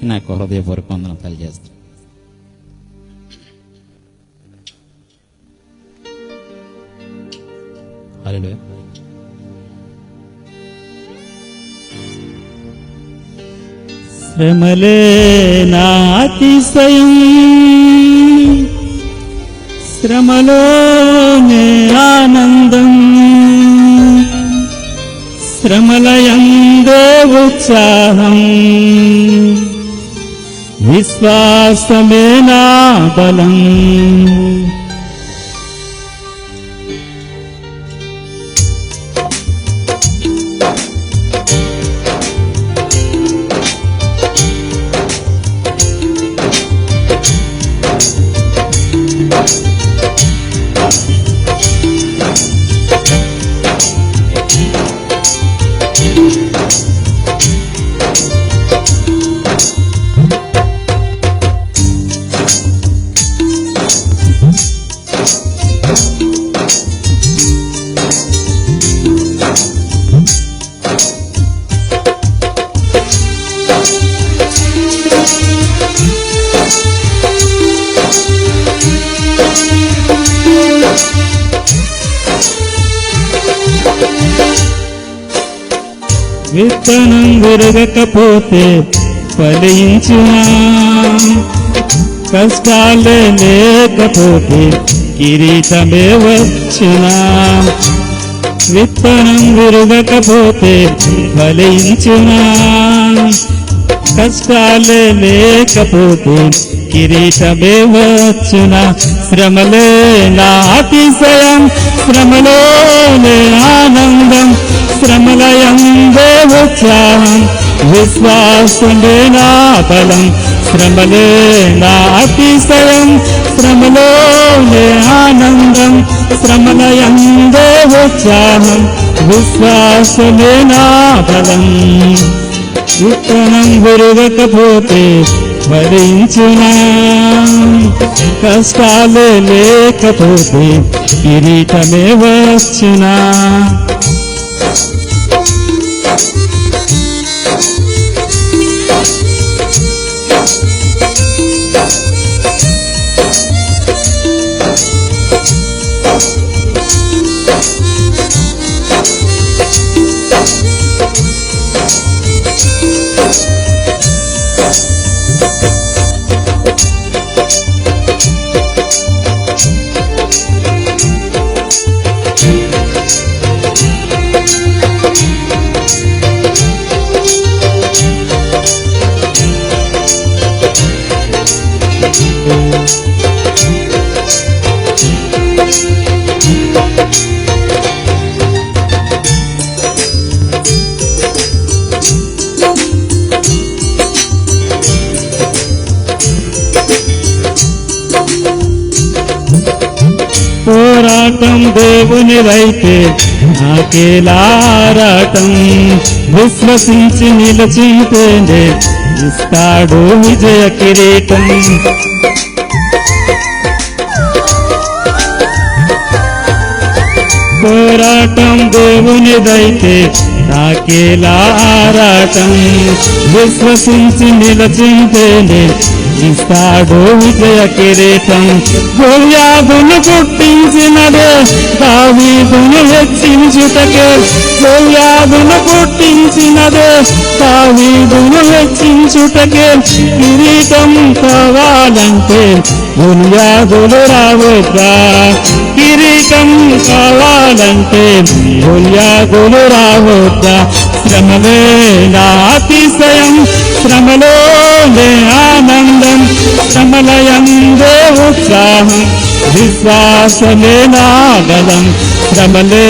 నాకు హృదయపూర్వక వందనం తెలియజేస్తాను. హల్లెలూయా. శ్రమలే నా అతిశయం, శ్రమలోనే ఆనందం, శ్రమలయందే ఉత్సాహం, విశ్వాసమే నా బలం. విత్తనం విరగకపోతే ఫలించునా, కష్టాలే లేకపోతే కిరీటమే వచ్చునా. విత్తనం విరగకపోతే ఫలించునా, కష్టాలే లేకపోతే కిరీటమే వచ్చునా. శ్రమలే నా అతిశయం, శ్రమలోనే ఆనందం, శ్రమలయందే ఉత్సాహం, విశ్వాసమే నా బలం. శ్రమలే నా అతిశయం, శ్రమలోనే ఆనందం, శ్రమలయందే ఉత్సాహం, విశ్వాసమే నా బలం. విత్తనం విరగకపోతే ఫలించునా, కష్టాలే లేకపోతే కిరీటమే వచ్చునా. పోరాటం దేవునిదైతే నాకేలారాటం, విశ్వసించి నిలచితేనే ఇస్తాడు విజయ కిరీటం. పోరాటం దేవునిదైతే నాకేలారాటం, విశ్వసించి నిలచితేనే ఇస్తాడు విజయ కిరీటం. గొల్యాదును పుట్టించినదే దావీదును హెచ్చించుటకే, గొల్యాదును పుట్టించినదే దావీదును హెచ్చించుటకే. కిరీటం కావాలంటే గొల్యాదులు రావద్దా, కిరీటం కావాలంటే గొల్యాదులు రావద్దా. శ్రమలే నా అతిశయం, శ్రమలోనే ఆనందం, శ్రమలయందే ఉత్సాహం, విశ్వాసమే నా బలం. శ్రమలే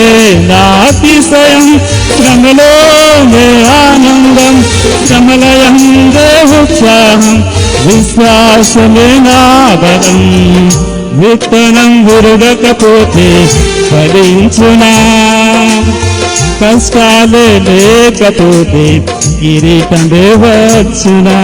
నా అతిశయం, శ్రమలోనే ఆనందం, శ్రమలయందే ఉత్సాహం, విశ్వాసమే నా బలం. విత్తనం విరగకపోతే ఫలించునా, కష్టాలే లేకపోతే కిరీటమే వచ్చునా.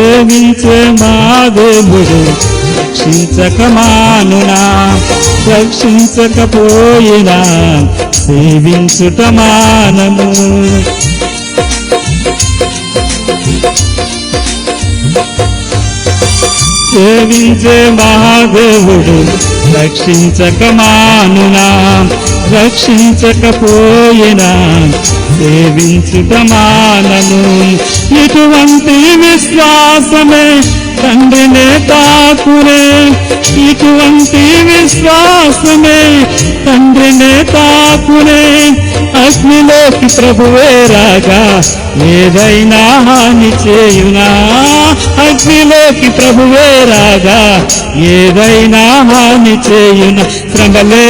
సేవించే మా దేవుడు రక్షించక మానునా, రక్షించకపోయినా సేవించుట మానము. సేవించే మహాదేవుడు రక్షించక మానునా, రక్షించకపోయినా సేవించుట మానము. ఇటువంటి విశ్వాసమే తండ్రినే తాకునే, ఇటువంటి విశ్వాసమే తండ్రినే తాకునే. అగ్నిలోకి ప్రభువే రాగా ఏదైనా హాని చేయునా, అగ్నిలోకి ప్రభువే రాగా ఏదైనా హాని చేయునా. శ్రమలే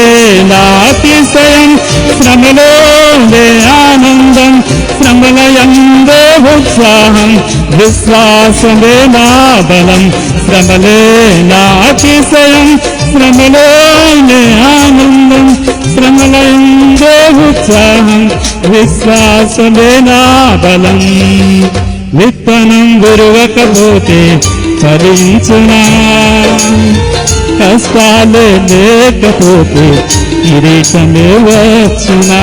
నాతిశయం, శ్రమలోనే ఆనందం, శ్రమలయందే ఉత్సాహం, విశ్వాసమే నా బలం. శ్రమలే నాతిశయం, శ్రమలోనే ఆనందం, శ్రమలయందే ఉత్సాహం, విశ్వాసమే నా బలం. విత్తనం విరవకపోతే ఫలించునా, కష్టాలే లేకపోతే కిరీటమే వచ్చునా.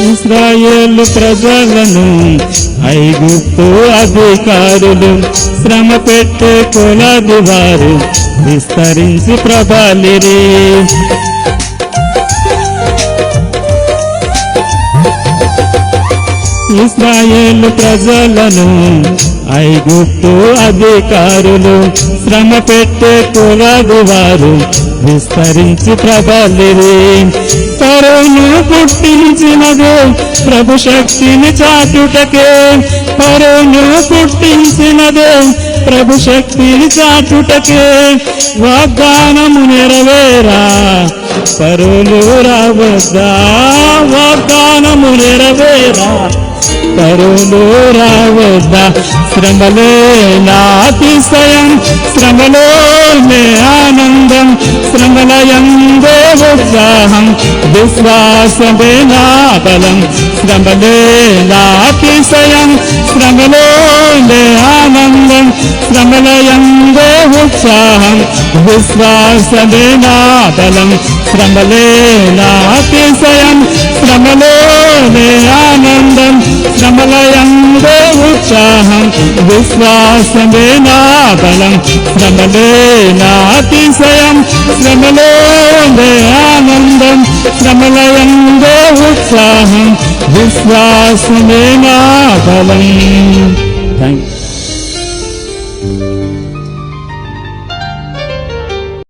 ఇశ్రాయేలు ప్రజలను ఐగుప్తు అధికారులు శ్రమ పెట్టే కొలది వారు విస్తరించి ప్రబలిరి. ఇశ్రాయేలు ప్రజలను ఐగుప్తు అధికారులు శ్రమ పెట్టే కొలది వారు విస్తరించి ప్రబలిరి. ఫరోను పుట్టించినదే ప్రభు శక్తిని చాటుటకే, ఫరోను పుట్టించినదే ప్రభు శక్తిని చాటుటకే. వాగ్దానము నెరవేరా పరులు రావద్దా, వాగ్దానము నెరవేరా పరులు రావద్దా. శ్రమలే నాతిశయం, శ్రమలోనే ఆనందం, శ్రమలయందే ఉత్సాహం, విశ్వాసమే నా బలం. శ్రమలే నాతిశయం, శ్రమలోనే ఆనందం, శ్రమలయందే ఉత్సాహం, విశ్వాసమే నా బలం. శ్రమలే నాతిశయం, శ్రమలోనే ఆనందం, శ్రమలయందే ఉత్సాహం, విశ్వాసమే నా బలం. శ్రమలే నాతిశయం, శ్రమలోనే ఆనందం, శ్రమలయందే ఉత్సాహం, విశ్వాసమే నా బలం. Thank you.